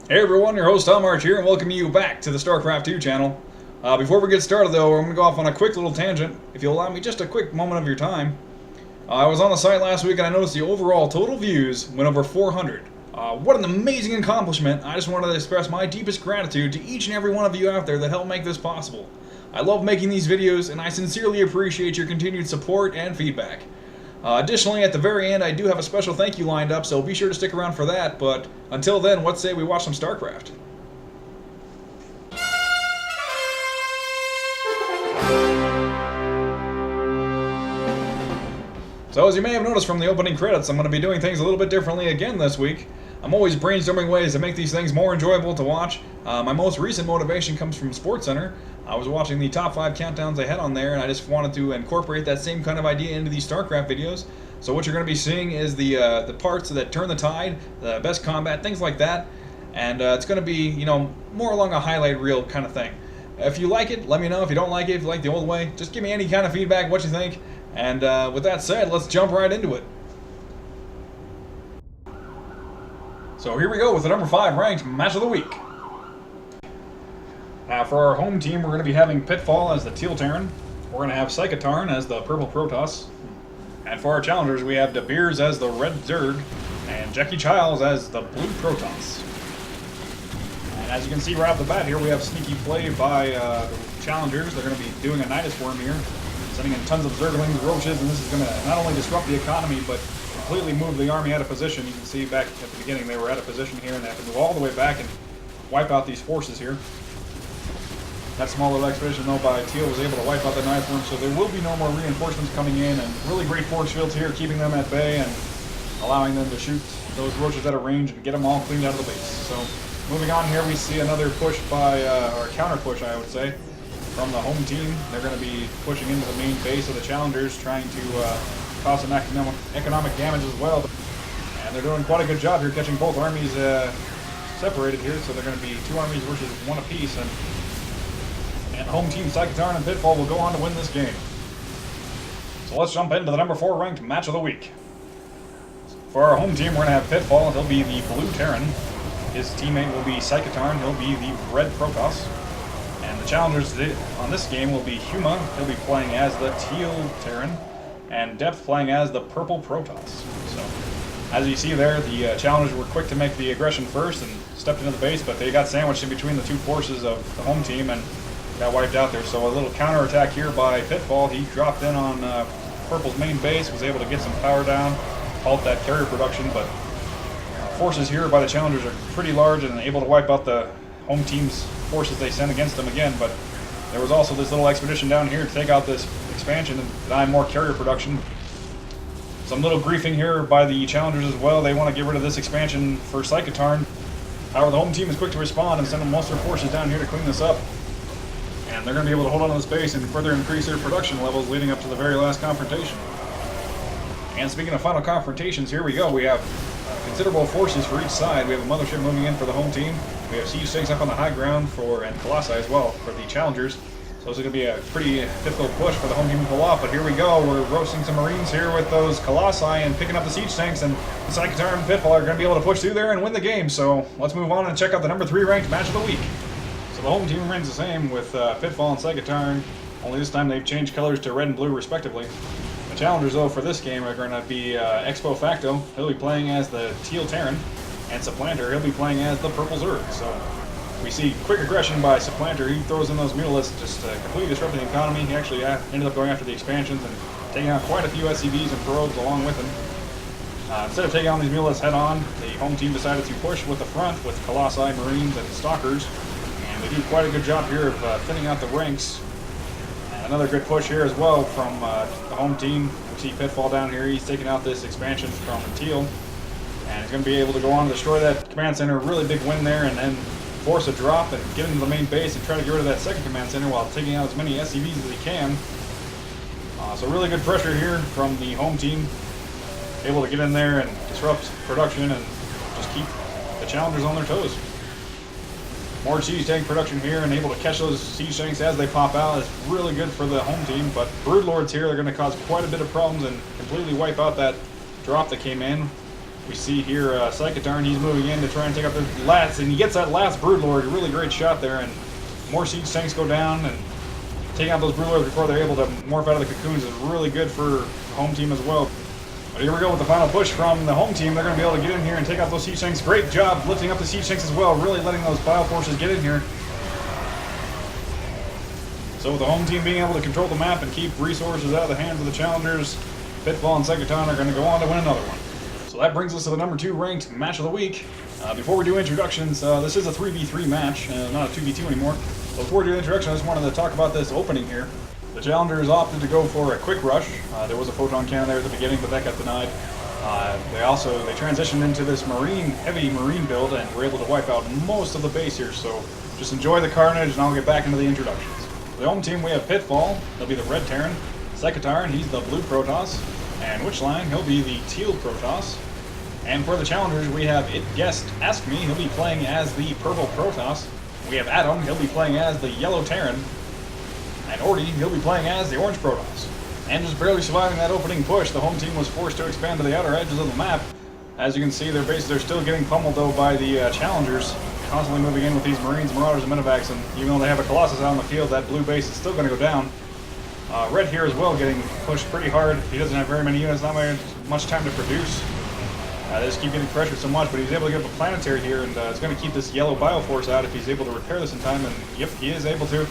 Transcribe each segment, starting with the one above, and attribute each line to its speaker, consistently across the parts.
Speaker 1: Hey everyone, your host Tom March here, and welcome you back to the Starcraft 2 channel. Before we get started though, I'm going to go off on a quick little tangent, if you'll allow me just a quick moment of your time. I was on the site last week and I noticed the overall total views went over 400. What an amazing accomplishment. I just wanted to express my deepest gratitude to each and every one of you out there that helped make this possible. I love making these videos and I sincerely appreciate your continued support and feedback. Additionally, at the very end, I do have a special thank you lined up, so be sure to stick around for that. But until then, let's say we watch some Starcraft. So as you may have noticed from the opening credits, I'm going to be doing things a little bit differently again this week. I'm always brainstorming ways to make these things more enjoyable to watch. My most recent motivation comes from SportsCenter. I was watching the top 5 countdowns they had on there, and I just wanted to incorporate that same kind of idea into these StarCraft videos. So what you're going to be seeing is the parts that turn the tide, the best combat, things like that. And it's going to be, more along a highlight reel kind of thing. If you like it, let me know. If you don't like it, if you like the old way, just give me any kind of feedback, what you think. And with that said, let's jump right into it. So here we go with the number 5 ranked match of the week. Now for our home team, we're going to be having Pitfall as the Teal Terran. We're going to have Psychotarn as the Purple Protoss. And for our challengers, we have De Beers as the Red Zerg, and Jackie Childs as the Blue Protoss. And as you can see right off the bat here, we have sneaky play by the challengers. They're going to be doing a Nidus Worm here, sending in tons of Zerglings, Roaches, and this is going to not only disrupt the economy, but completely move the army out of position. You can see back at the beginning they were out of position here, and they have to move all the way back and wipe out these forces here. That small little expedition, though, by Teal was able to wipe out the Nidus Worm, so there will be no more reinforcements coming in, and really great force fields here, keeping them at bay and allowing them to shoot those Roaches at a range and get them all cleaned out of the base. So moving on here, we see another push by, or counter push, I would say, from the home team. They're going to be pushing into the main base of the challengers, trying to cause some economic damage as well. And they're doing quite a good job here, catching both armies separated here, so they're going to be 2 armies versus 1 apiece. And home team Psychotarn and Pitfall will go on to win this game. So let's jump into the number 4 ranked match of the week. For our home team, we're going to have Pitfall. He'll be the Blue Terran. His teammate will be Psychotarn. He'll be the Red Protoss. And the challengers on this game will be Huma. He'll be playing as the Teal Terran. And Depth playing as the Purple Protoss. So, as you see there, the challengers were quick to make the aggression first and stepped into the base, but they got sandwiched in between the 2 forces of the home team and got wiped out there. So a little counterattack here by Pitfall. He dropped in on Purple's main base, was able to get some power down, halt that carrier production, but forces here by the challengers are pretty large and able to wipe out the home team's forces they sent against them again. But there was also this little expedition down here to take out this expansion and deny more carrier production. Some little griefing here by the challengers as well. They want to get rid of this expansion for Psychotarn. However, the home team is quick to respond and send most of their forces down here to clean this up. And they're going to be able to hold on to this base and further increase their production levels leading up to the very last confrontation. And speaking of final confrontations, here we go. We have considerable forces for each side. We have a mothership moving in for the home team. We have siege tanks up on the high ground and Colossi as well for the challengers. So this is going to be a pretty difficult push for the home team to pull off. But here we go. We're roasting some Marines here with those Colossi and picking up the siege tanks. And the Psychotarn and Pitfall are going to be able to push through there and win the game. So let's move on and check out the number 3 ranked match of the week. So the home team remains the same with Pitfall and Psychotarn, only this time they've changed colors to red and blue respectively. The challengers though for this game are going to be Expo Facto. He'll be playing as the Teal Terran, and Supplanter, he'll be playing as the Purple Zerg. So we see quick aggression by Supplanter. He throws in those mutalisks, just completely disrupting the economy. He actually ended up going after the expansions and taking out quite a few SCVs and probes along with him. Instead of taking on these mutalisks head on, the home team decided to push with the front with Colossi, Marines, and Stalkers. They do quite a good job here of thinning out the ranks. And another good push here as well from the home team. We see Pitfall down here. He's taking out this expansion from Teal. And he's going to be able to go on to destroy that command center. Really big win there, and then force a drop and get into the main base and try to get rid of that second command center while taking out as many SCVs as he can. So really good pressure here from the home team. Able to get in there and disrupt production and just keep the challengers on their toes. More siege tank production here, and able to catch those siege tanks as they pop out is really good for the home team. But Broodlords here are going to cause quite a bit of problems and completely wipe out that drop that came in. We see here Psychotarn, he's moving in to try and take out the last, and he gets that last Broodlord. A really great shot there, and more siege tanks go down, and taking out those Broodlords before they're able to morph out of the cocoons is really good for the home team as well. But here we go with the final push from the home team. They're going to be able to get in here and take out those siege tanks. Great job lifting up the siege tanks as well, really letting those Bile Forces get in here. So with the home team being able to control the map and keep resources out of the hands of the challengers, Pitfall and Psychotarn are going to go on to win another one. So that brings us to the number 2 ranked match of the week. Before we do introductions, this is a 3v3 match, not a 2v2 anymore. So before we do the introduction, I just wanted to talk about this opening here. The challengers opted to go for a quick rush. There was a photon cannon there at the beginning, but that got denied. They transitioned into this heavy marine build and were able to wipe out most of the base here. So just enjoy the carnage, and I'll get back into the introductions. For the home team, we have Pitfall. He'll be the red Terran. Psychotarn, he's the blue Protoss. And Witchline, he'll be the teal Protoss. And for the challengers, we have Ask Me, he'll be playing as the purple Protoss. We have Adam, he'll be playing as the yellow Terran. And Orty, he'll be playing as the orange Protoss. And just barely surviving that opening push, the home team was forced to expand to the outer edges of the map. As you can see, their bases are still getting pummeled though by the challengers, constantly moving in with these Marines, Marauders, and Minivacs, and even though they have a Colossus out on the field, that blue base is still going to go down. Red here as well, getting pushed pretty hard. He doesn't have very many units, not very much time to produce. They just keep getting pressured so much, but he's able to get up a planetary here, and it's going to keep this yellow Bile Force out if he's able to repair this in time, and yep, he is able to.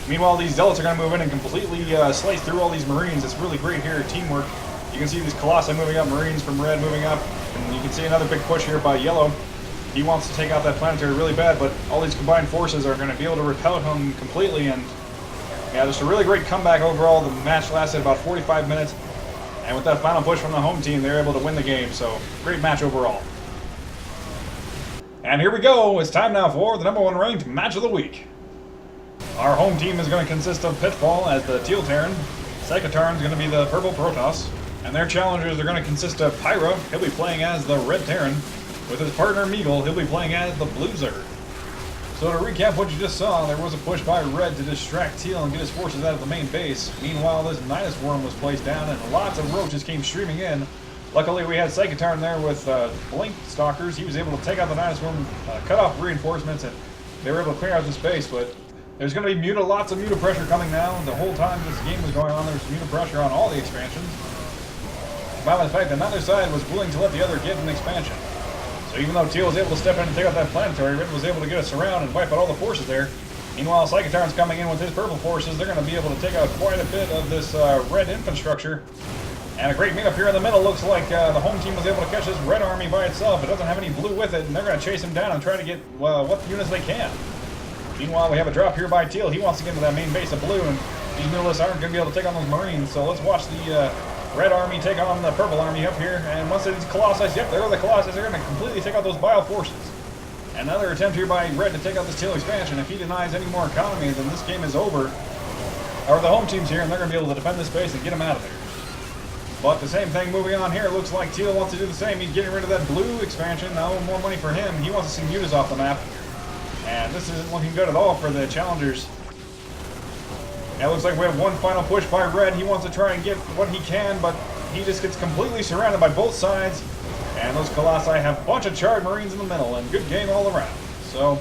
Speaker 1: Meanwhile, these Zealots are going to move in and completely slice through all these Marines. It's really great here, teamwork. You can see these Colossi moving up, Marines from red moving up, and you can see another big push here by yellow. He wants to take out that planetary really bad, but all these combined forces are going to be able to repel him completely, and yeah, just a really great comeback overall. The match lasted about 45 minutes, and with that final push from the home team, they're able to win the game, so great match overall. And here we go, it's time now for the number 1 ranked match of the week. Our home team is going to consist of Pitfall as the teal Terran, Psychotarn is going to be the purple Protoss, and their challengers are going to consist of Pyra, he'll be playing as the red Terran, with his partner Meagle, he'll be playing as the blue Zerg. So to recap what you just saw, there was a push by red to distract teal and get his forces out of the main base. Meanwhile, this Nidus Worm was placed down and lots of roaches came streaming in. Luckily, we had Psychotarn there with Blink Stalkers. He was able to take out the Nidus Worm, cut off reinforcements, and they were able to clear out the space, but there's going to be lots of pressure coming now. The whole time this game was going on, there was pressure on all the expansions. By the fact that neither side was willing to let the other get an expansion. So even though teal was able to step in and take out that planetary, red was able to get us around and wipe out all the forces there. Meanwhile, Psychotarn's coming in with his purple forces. They're going to be able to take out quite a bit of this red infrastructure. And a great meetup here in the middle. Looks like the home team was able to catch this red army by itself. It doesn't have any blue with it, and they're going to chase him down and try to get what units they can. Meanwhile, we have a drop here by teal. He wants to get into that main base of blue, and these militarists aren't going to be able to take on those Marines. So let's watch the red army take on the purple army up here. And once it's Colossi, yep, there are the Colossi. They're going to completely take out those Bile Forces. Another attempt here by red to take out this teal expansion. If he denies any more economy, then this game is over. Or the home team's here, and they're going to be able to defend this base and get him out of there. But the same thing moving on here. Looks like teal wants to do the same. He's getting rid of that blue expansion. Now more money for him. He wants to see Mutas off the map. And this isn't looking good at all for the challengers. It looks like we have one final push by red. He wants to try and get what he can, but he just gets completely surrounded by both sides. And those Colossi have a bunch of charred Marines in the middle, and good game all around. So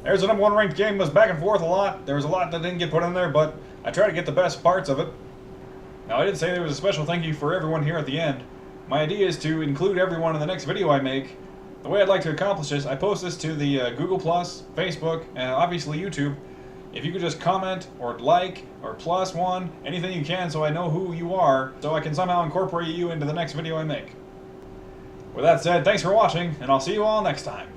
Speaker 1: there's the number 1 ranked game. It was back and forth a lot. There was a lot that didn't get put in there, but I tried to get the best parts of it. Now, I did say there was a special thank you for everyone here at the end. My idea is to include everyone in the next video I make. The way I'd like to accomplish this, I post this to the Google+, Facebook, and obviously YouTube. If you could just comment, or like, or +1, anything you can so I know who you are, so I can somehow incorporate you into the next video I make. With that said, thanks for watching, and I'll see you all next time.